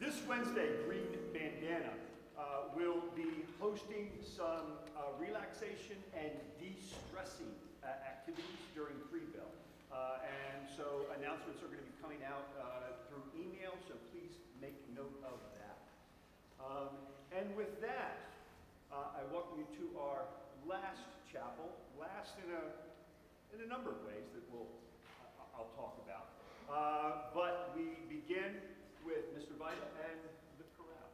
This Wednesday, Green Bandana will be hosting some relaxation and de-stressing activities during Freeville. And so announcements are going to be coming out through email, so please make note of that. And with that, I welcome you to our last chapel, last in a number of ways that I'll talk about. But we begin with Mr. Vita and the chorale.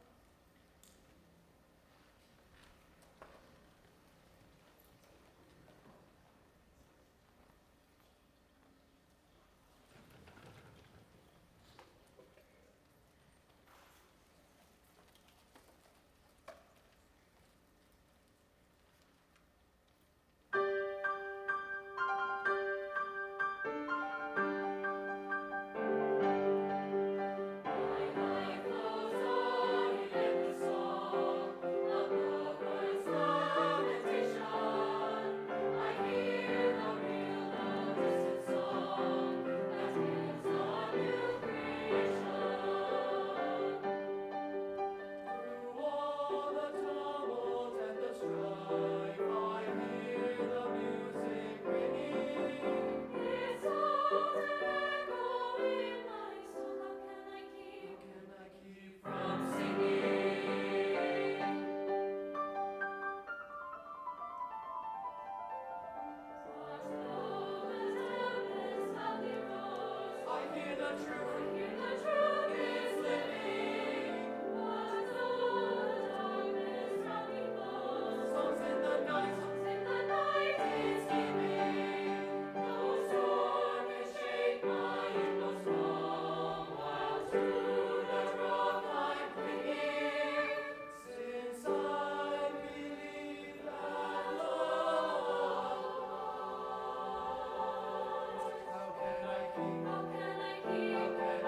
How can I keep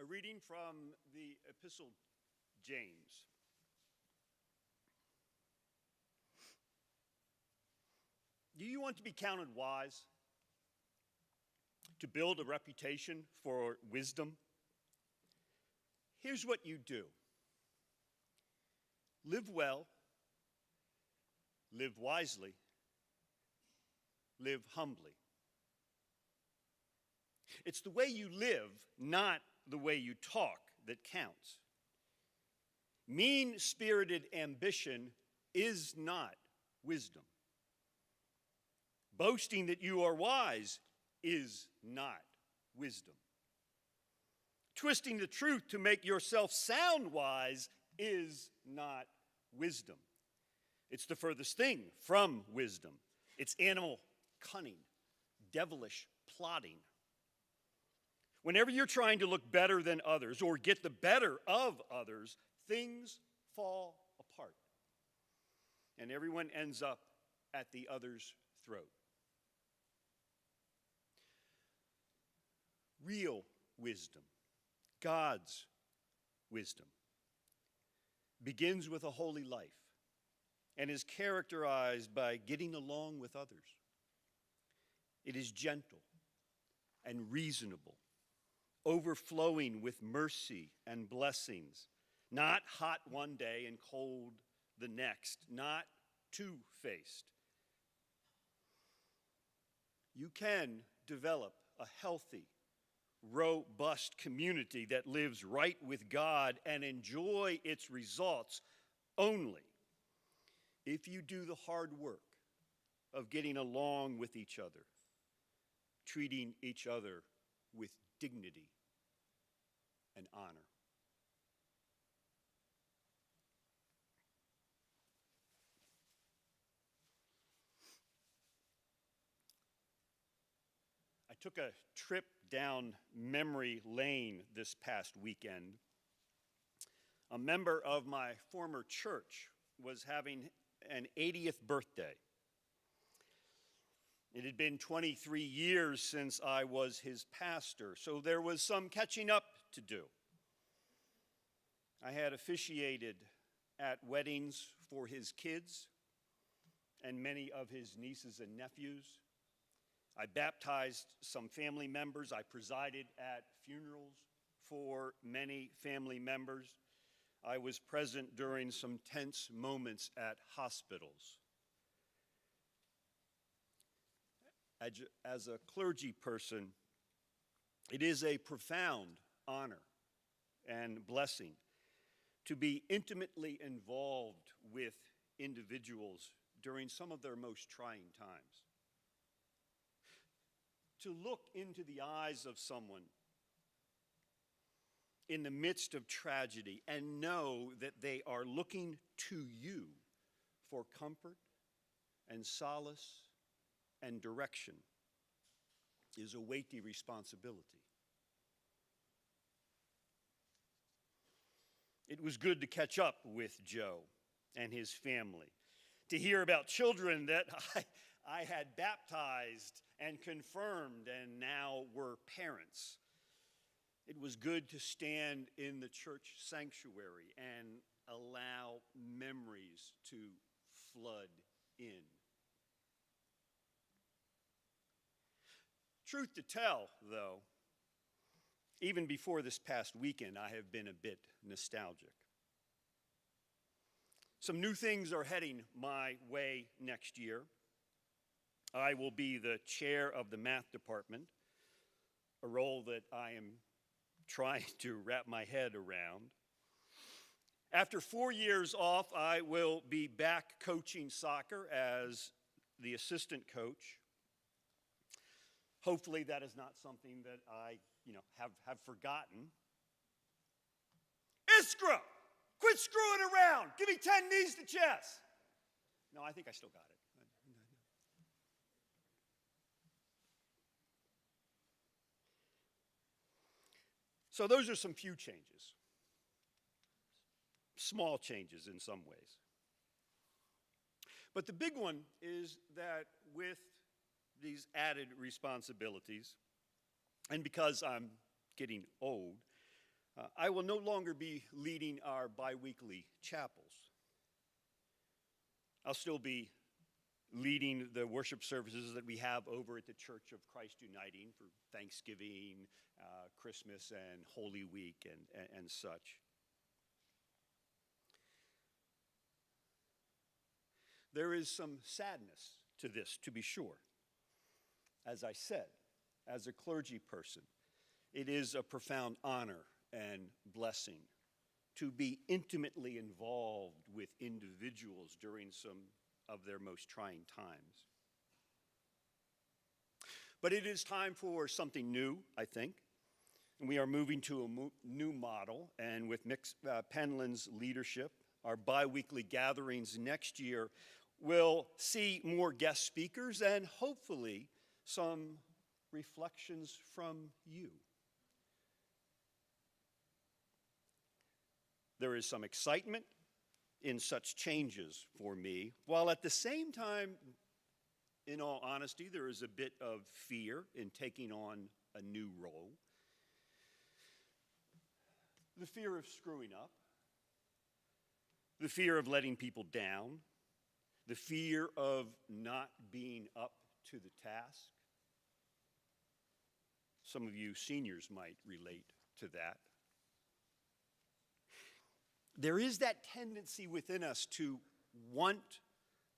A reading from the Epistle James. Do you want to be counted wise? To build a reputation for wisdom? Here's what you do. Live well, live wisely, live humbly. It's the way you live, not the way you talk, that counts. Mean-spirited ambition is not wisdom. Boasting that you are wise is not wisdom. Twisting the truth to make yourself sound wise is not wisdom. It's the furthest thing from wisdom. It's animal cunning, devilish plotting. Whenever you're trying to look better than others or get the better of others, things fall apart. And everyone ends up at the other's throat. Real wisdom, God's wisdom, begins with a holy life and is characterized by getting along with others. It is gentle and reasonable, overflowing with mercy and blessings, not hot one day and cold the next, not two-faced. You can develop a healthy, robust community that lives right with God and enjoy its results only if you do the hard work of getting along with each other, treating each other with dignity and honor. I took a trip down memory lane this past weekend. A member of my former church was having an 80th birthday. It had been 23 years since I was his pastor, so there was some catching up to do. I had officiated at weddings for his kids and many of his nieces and nephews. I baptized some family members. I presided at funerals for many family members. I was present during some tense moments at hospitals. As a clergy person, it is a profound honor and blessing to be intimately involved with individuals during some of their most trying times. To look into the eyes of someone in the midst of tragedy and know that they are looking to you for comfort and solace and direction is a weighty responsibility. It was good to catch up with Joe and his family, to hear about children that I had baptized and confirmed and now were parents. It was good to stand in the church sanctuary and allow memories to flood in. Truth to tell, though, even before this past weekend, I have been a bit nostalgic. Some new things are heading my way next year. I will be the chair of the math department, a role that I am trying to wrap my head around. After 4 years off, I will be back coaching soccer as the assistant coach. Hopefully that is not something that I, have forgotten. Iskra! Quit screwing around! Give me 10 knees to chest! No, I think I still got it. So those are some few changes. Small changes in some ways. But the big one is that with these added responsibilities, and because I'm getting old, I will no longer be leading our biweekly chapels. I'll still be leading the worship services that we have over at the Church of Christ Uniting for Thanksgiving, Christmas, and Holy Week, and such. There is some sadness to this, to be sure. As I said, as a clergy person, it is a profound honor and blessing to be intimately involved with individuals during some of their most trying times. But it is time for something new, I think. And we are moving to a new model, and with Mick Penland's leadership, our bi-weekly gatherings next year will see more guest speakers and hopefully some reflections from you. There is some excitement in such changes for me, while at the same time, in all honesty, there is a bit of fear in taking on a new role. The fear of screwing up, the fear of letting people down, the fear of not being up to the task. Some of you seniors might relate to that. There is that tendency within us to want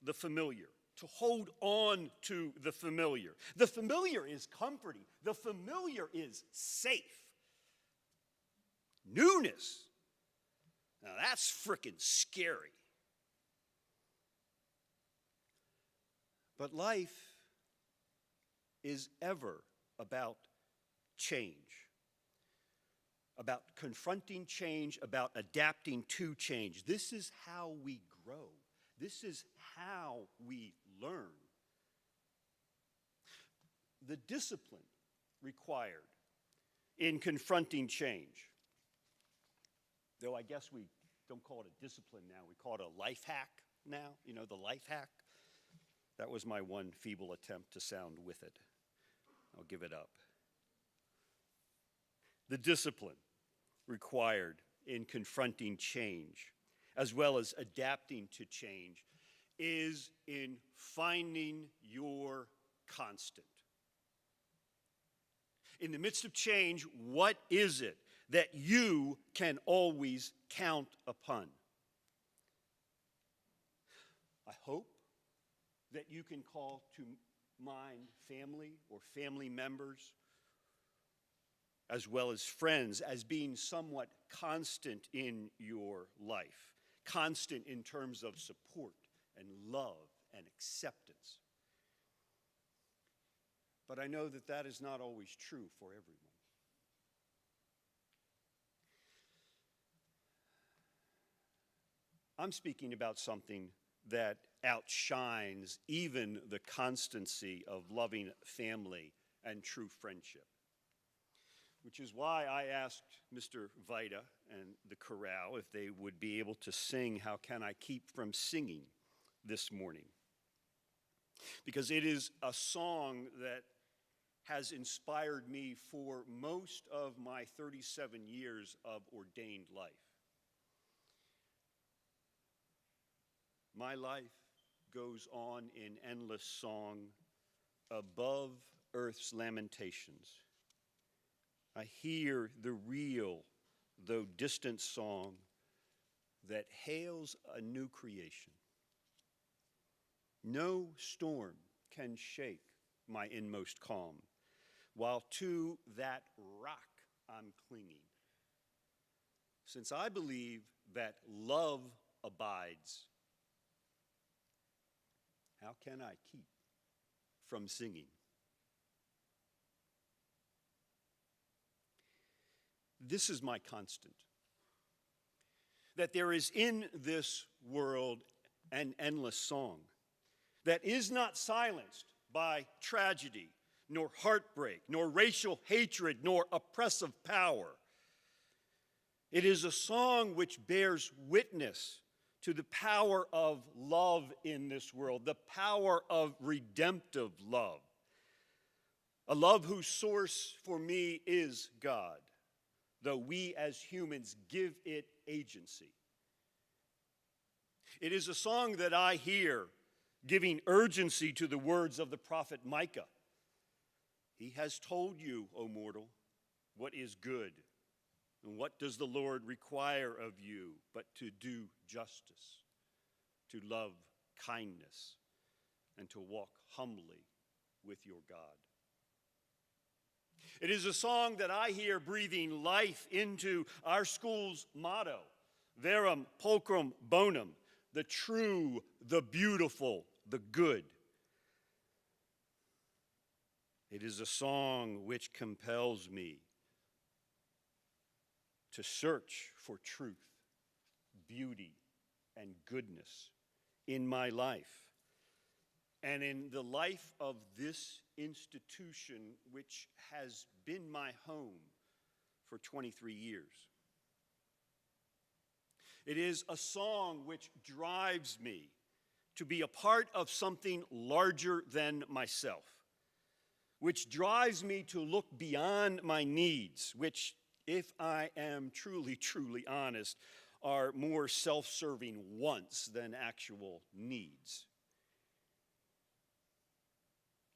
the familiar, to hold on to the familiar. The familiar is comforting. The familiar is safe. Newness, now that's frickin' scary. But life is ever about change, about confronting change, about adapting to change. This is how we grow. This is how we learn. The discipline required in confronting change, though I guess we don't call it a discipline now, we call it a life hack now, you know, the life hack. That was my one feeble attempt to sound with it. I'll give it up. The discipline required in confronting change, as well as adapting to change, is in finding your constant. In the midst of change, what is it that you can always count upon? I hope that you can call to mind family or family members, as well as friends, as being somewhat constant in your life, constant in terms of support and love and acceptance. But I know that that is not always true for everyone. I'm speaking about something that outshines even the constancy of loving family and true friendship, which is why I asked Mr. Vita and the chorale if they would be able to sing "How Can I Keep From Singing" this morning. Because it is a song that has inspired me for most of my 37 years of ordained life. My life goes on in endless song above earth's lamentations. I hear the real, though distant song that hails a new creation. No storm can shake my inmost calm, while to that rock I'm clinging. Since I believe that love abides, how can I keep from singing? This is my constant, that there is in this world an endless song that is not silenced by tragedy, nor heartbreak, nor racial hatred, nor oppressive power. It is a song which bears witness to the power of love in this world, the power of redemptive love, a love whose source for me is God, though we as humans give it agency. It is a song that I hear giving urgency to the words of the prophet Micah. He has told you, O mortal, what is good, and what does the Lord require of you but to do justice, to love kindness, and to walk humbly with your God. It is a song that I hear breathing life into our school's motto, Verum Pulchrum Bonum, the true, the beautiful, the good. It is a song which compels me to search for truth, beauty, and goodness in my life and in the life of this institution, which has been my home for 23 years. It is a song which drives me to be a part of something larger than myself, which drives me to look beyond my needs, which, if I am truly, truly honest, are more self-serving wants than actual needs.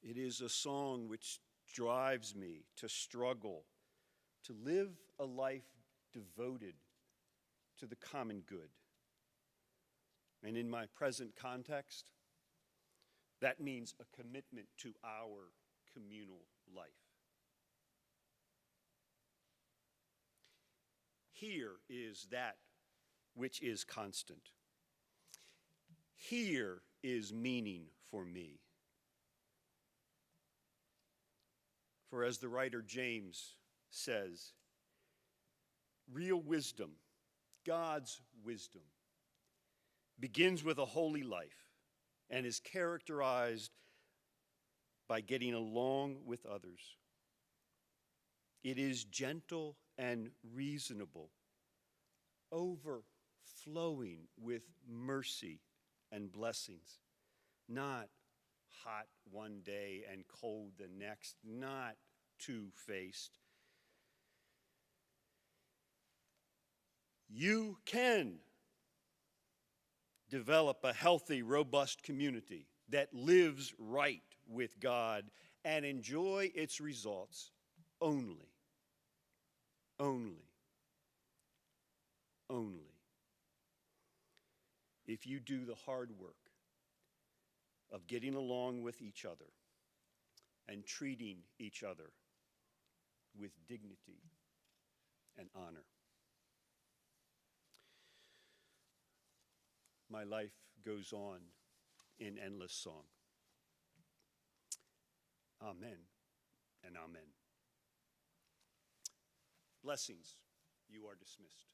It is a song which drives me to struggle, to live a life devoted to the common good. And in my present context, that means a commitment to our communal life. Here is that which is constant. Here is meaning for me. For as the writer James says, real wisdom, God's wisdom, begins with a holy life and is characterized by getting along with others. It is gentle and reasonable, overflowing with mercy and blessings, not hot one day and cold the next, not two-faced. You can develop a healthy, robust community that lives right with God and enjoy its results only if you do the hard work of getting along with each other and treating each other with dignity and honor. My life goes on in endless song. Amen and amen. Blessings. You are dismissed.